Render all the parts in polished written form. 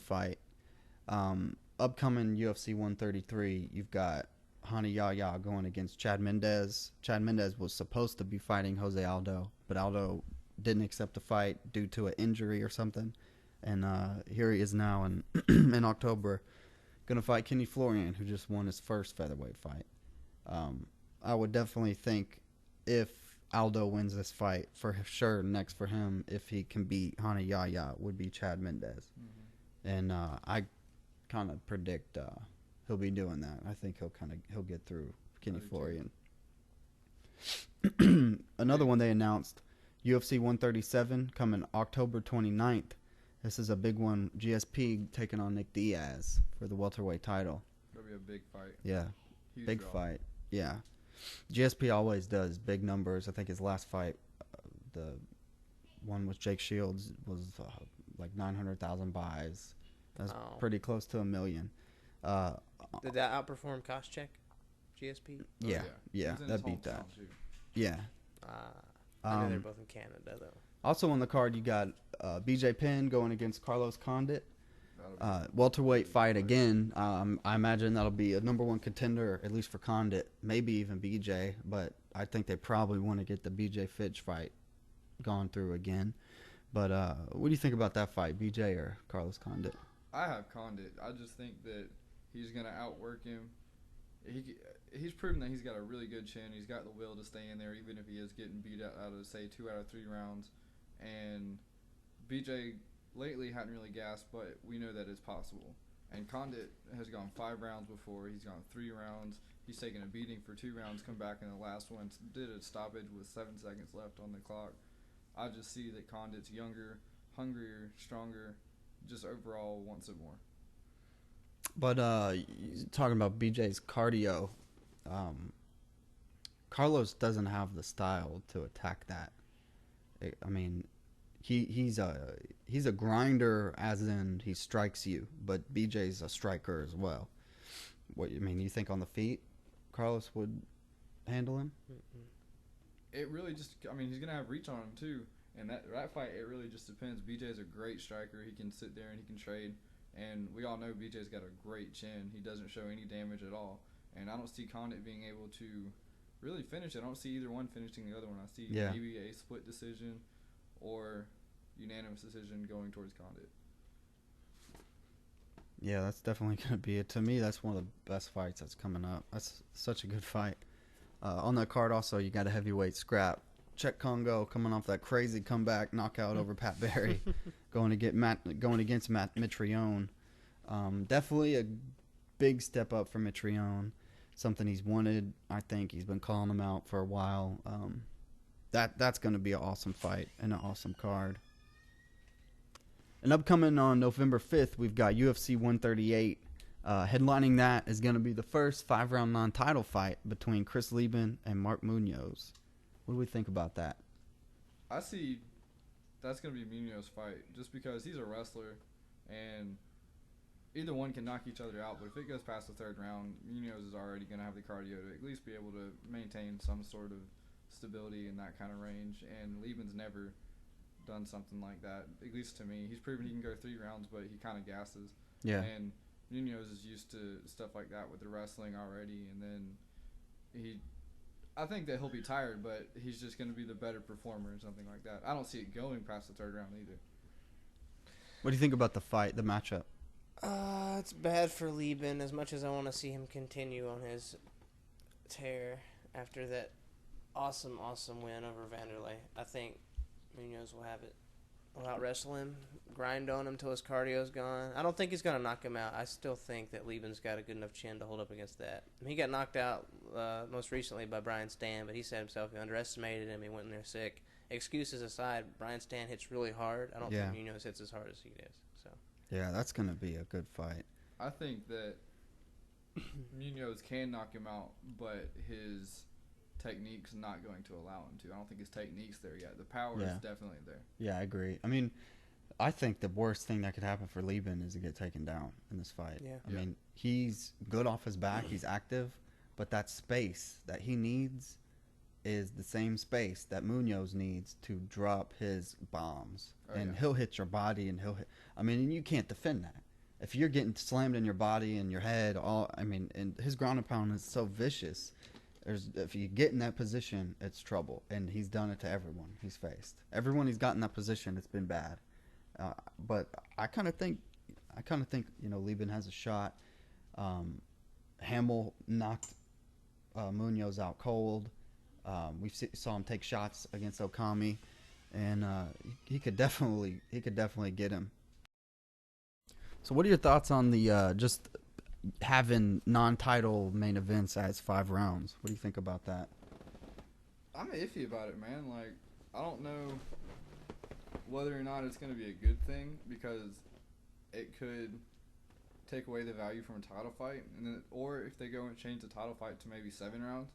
fight. Upcoming UFC 133, you've got Hani Yahya going against Chad Mendez. Chad Mendez was supposed to be fighting Jose Aldo, but Aldo didn't accept the fight due to an injury or something. And here he is now in in October, going to fight Kenny Florian, who just won his first featherweight fight. I would definitely think if Aldo wins this fight, for sure next for him, if he can beat Hani Yahya, would be Chad Mendez. Mm-hmm. And I kind of predict he'll be doing that. I think he'll get through Kenny Florian. Another one they announced, UFC 137 coming October 29th. This is a big one. GSP taking on Nick Diaz for the welterweight title. That'll be a big fight. Yeah, Huge big draw. fight. Yeah, GSP always does big numbers. I think his last fight, the one with Jake Shields, was like 900,000 buys. That's pretty close to 1 million. Did that outperform Koscheck, GSP? Yeah, that beat that. Yeah. I know they're both in Canada, though. Also on the card, you got BJ Penn going against Carlos Condit. Welterweight fight again. I imagine that'll be a #1 contender, at least for Condit, maybe even BJ. But I think they probably want to get the BJ Fitch fight gone through again. But what do you think about that fight, BJ or Carlos Condit? I have Condit. I just think that he's going to outwork him. He's proven that he's got a really good chin. He's got the will to stay in there, even if he is getting beat out of, say, 2 out of 3 rounds. And BJ lately hadn't really gassed, but we know that it's possible. And Condit has gone 5 rounds before. He's gone 3 rounds. He's taken a beating for 2 rounds, come back in the last one, did a stoppage with 7 seconds left on the clock. I just see that Condit's younger, hungrier, stronger, just overall wants it more. But talking about BJ's cardio, Carlos doesn't have the style to attack that. I mean, he's a grinder, as in he strikes you, but BJ's a striker as well. What you mean? You think on the feet, Carlos would handle him? It really just, I mean, he's gonna have reach on him too, and that fight, it really just depends. BJ's a great striker. He can sit there and he can trade, and we all know BJ's got a great chin. He doesn't show any damage at all, and I don't see Condit being able to really finish it. I don't see either one finishing the other one. I see maybe a split decision or unanimous decision going towards Condit. Yeah, that's definitely going to be it. To me, that's one of the best fights that's coming up. That's such a good fight. On that card also, you got a heavyweight scrap. Czech Congo coming off that crazy comeback knockout over Pat Barry, going against Matt Mitrione. Definitely a big step up for Mitrione. Something he's wanted. I think he's been calling him out for a while. That's going to be an awesome fight and an awesome card. And upcoming on November 5th, we've got UFC 138. Headlining that is going to be the first 5-round non-title fight between Chris Lieben and Mark Munoz. What do we think about that? I see that's going to be Munoz's fight just because he's a wrestler and either one can knock each other out. But if it goes past the 3rd round, Munoz is already going to have the cardio to at least be able to maintain some sort of stability in that kind of range. And Lieben's never done something like that, at least to me. He's proven he can go 3 rounds, but he kind of gasses. Yeah. And Munoz is used to stuff like that with the wrestling already, and then I think that he'll be tired, but he's just going to be the better performer and something like that. I don't see it going past the 3rd round either. What do you think about the fight, the matchup? It's bad for Lieben as much as I want to see him continue on his tear after that awesome win over Vanderlei. I think Munoz will have it. Will out-wrestle him, grind on him till his cardio's gone. I don't think he's going to knock him out. I still think that Lieben's got a good enough chin to hold up against that. He got knocked out most recently by Brian Stann, but he said himself he underestimated him. He went in there sick. Excuses aside, Brian Stann hits really hard. I don't think Munoz hits as hard as he does. So. Yeah, that's going to be a good fight. I think that Munoz can knock him out, but his technique's not going to allow him to. I don't think his technique's there yet. The power is definitely there. Yeah, I agree. I mean, I think the worst thing that could happen for Lieben is to get taken down in this fight. Yeah. I mean, he's good off his back. He's active, but that space that he needs is the same space that Munoz needs to drop his bombs. He'll hit your body, and I mean, and you can't defend that. If you're getting slammed in your body and your head, and his ground and pound is so vicious. If you get in that position, it's trouble, and he's done it to everyone he's faced. Everyone he's got in that position, it's been bad. But I kind of think, Lieben has a shot. Hamill knocked Munoz out cold. We saw him take shots against Okami, and he could definitely get him. So, what are your thoughts on the just having non-title main events as 5 rounds? What do you think about that? I'm iffy about it, man. Like, I don't know whether or not it's going to be a good thing, because it could take away the value from a title fight, or if they go and change the title fight to maybe 7 rounds,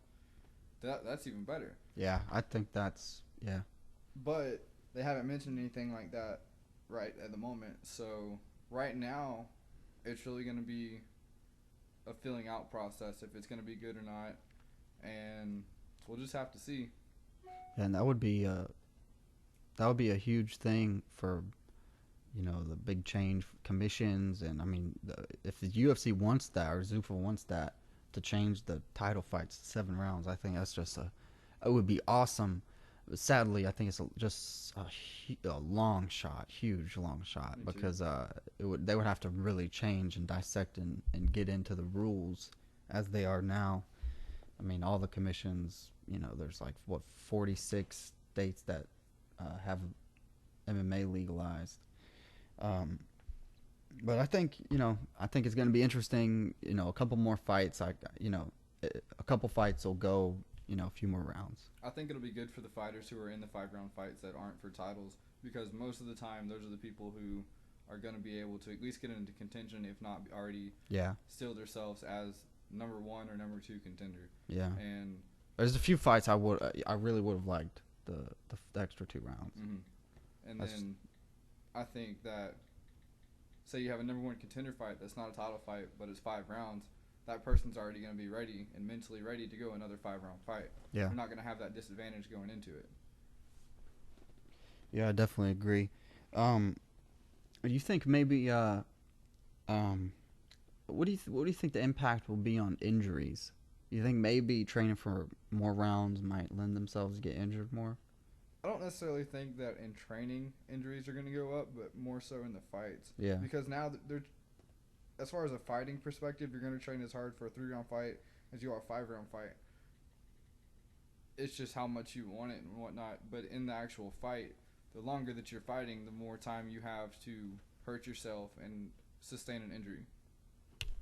that's even better. Yeah, I think that's But they haven't mentioned anything like that right at the moment. So right now, it's really going to be a filling out process if it's going to be good or not, and we'll just have to see. And that would be a huge thing for the big change commissions. And I mean, if the UFC wants that, or Zuffa wants that, to change the title fights to 7 rounds, I think that's just it would be awesome. But sadly, I think it's just a long shot, huge long shot, because they would have to really change and dissect and get into the rules as they are now. I mean, all the commissions, there's 46 states that have MMA legalized. But I think it's going to be interesting. A couple more fights. A couple fights will go. A few more rounds. I think it'll be good for the fighters who are in the 5-round fights that aren't for titles, because most of the time those are the people who are going to be able to at least get into contention, if not already steal themselves as number 1 or number 2 contender. Yeah. And there's a few fights I really would have liked the extra 2 rounds. Mm-hmm. And then I think that, say you have a number 1 contender fight that's not a title fight, but it's 5 rounds, that person's already going to be ready and mentally ready to go another 5-round fight. Yeah. They're not going to have that disadvantage going into it. Yeah, I definitely agree. Do you think maybe what do you think the impact will be on injuries? Do you think maybe training for more rounds might lend themselves to get injured more? I don't necessarily think that in training injuries are going to go up, but more so in the fights. Yeah. Because now they're, as far as a fighting perspective, you're going to train as hard for a 3-round fight as you are a 5-round fight. It's just how much you want it and whatnot. But in the actual fight, the longer that you're fighting, the more time you have to hurt yourself and sustain an injury.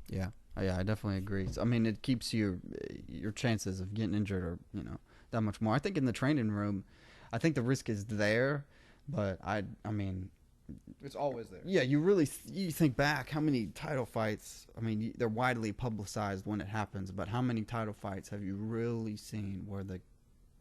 Yeah, I definitely agree. So, I mean, it keeps your chances of getting injured or that much more. I think in the training room, I think the risk is there, but I mean, it's always there. Yeah, you think back how many title fights. I mean, they're widely publicized when it happens, but how many title fights have you really seen where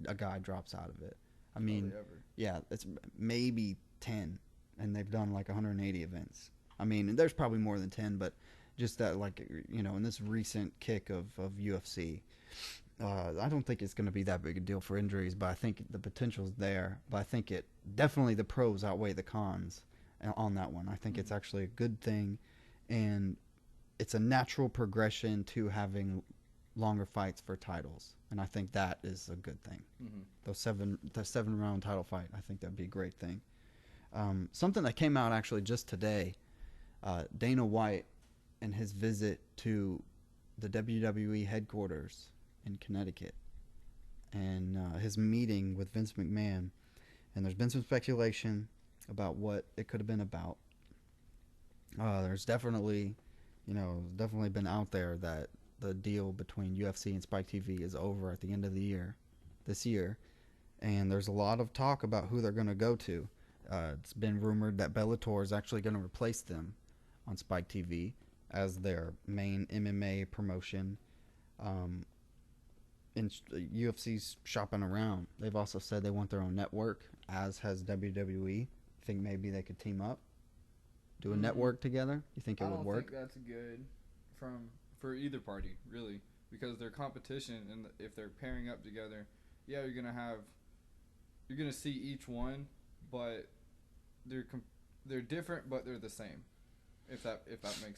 a guy drops out of it? I mean, yeah, it's maybe 10, and they've done 180 events. I mean, there's probably more than 10, but just that, in this recent kick of UFC, I don't think it's going to be that big a deal for injuries, but I think the potential's there. But I think definitely the pros outweigh the cons on that one. I think it's actually a good thing, and it's a natural progression to having longer fights for titles, and I think that is a good thing. The 7-round title fight, I think that'd be a great thing. Something that came out actually just today, Dana White and his visit to the WWE headquarters in Connecticut, and his meeting with Vince McMahon, and there's been some speculation about what it could have been about. There's definitely been out there that the deal between UFC and Spike TV is over at the end of this year, and there's a lot of talk about who they're going to go to. It's been rumored that Bellator is actually going to replace them on Spike TV as their main MMA promotion. And UFC's shopping around. They've also said they want their own network, as has WWE. Think maybe they could team up, do a network together? You think it would work? I don't think that's good for either party, really, because their competition, and if they're pairing up together, yeah, you're gonna see each one, but they're different, but they're the same. If that makes